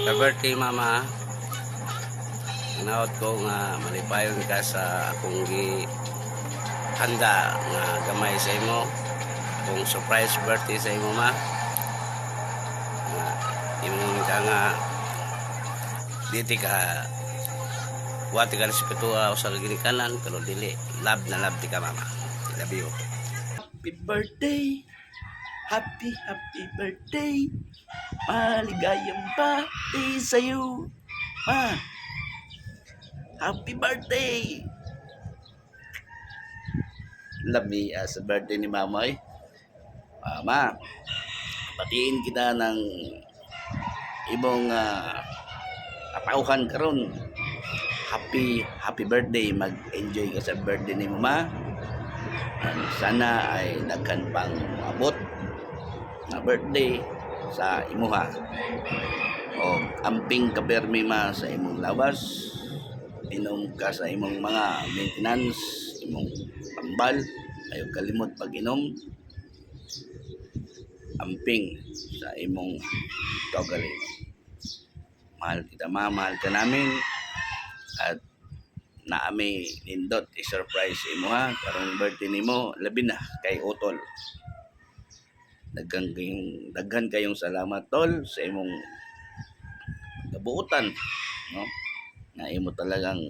Sa birthday mama, naot ko nga malipayon ka sa akong handa nga gamay sa imo, kung surprise birthday sa imo ma. Imong ka nga diti ka wati ka respetuha sa ginikanan pero dili love na love di ka mama. I love you. Happy birthday! Happy birthday! Maligayang birthday sa'yo! Ma! Happy birthday! Labi sa birthday ni Mama eh. Ma, patiin kita ng ibong katauhan karon. Happy birthday. Mag-enjoy ka sa birthday ni Mama. Sana ay daghan pang abot na birthday sa imuha. O amping kapermi ma sa imong lawas. Inom ka sa imong mga maintenance, imong tambal, ayaw kalimot pag-inom. Amping sa imong kaugalingon. Mahal kita ma, mahal ka namin. At naami nindot i-surprise imo ha karong birthday nimo, labi na kay utol. Daghan kayong salamat tol sa imong kabuutan, no? Na imo talagang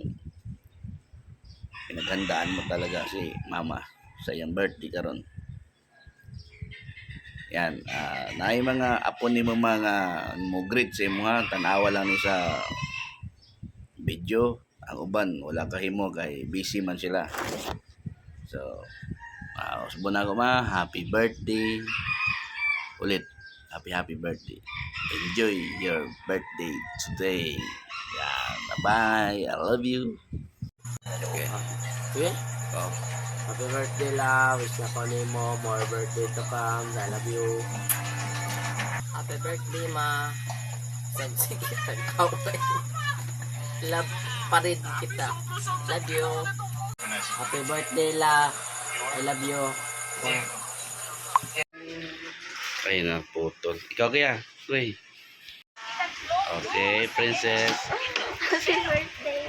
pinaghandaan mo talaga si Mama sa iyang birthday karon. Yan, naay mga apo nimo mga mo greet sa imo ha, tanawa lang ni sa video. Ang uban wala kahimo kay busy man sila. So usbon ako ma, happy birthday ulit. Happy birthday. Enjoy your birthday today. Yeah, bye-bye. I love you. Okay. Okay? Oh. Happy birthday la. Wish na ko nimo more birthday to come. I love you. Happy birthday ma. Sensi kita kaway. Love pa rin kita. Love you. Happy birthday la. I love you. Ay na putol. Ikaw kaya? Uy. Okay, princess. Happy birthday,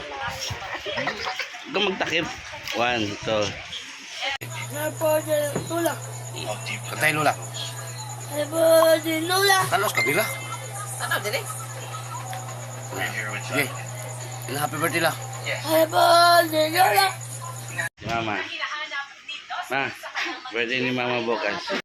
Ikaw magtakip. 1, 2. Happy Lola. Katay lula. Happy Lola. Talos kabila. Ano dire? Sige. Happy birthday la. Happy Lola. Mama. Ma, birthday ni Mama bukas.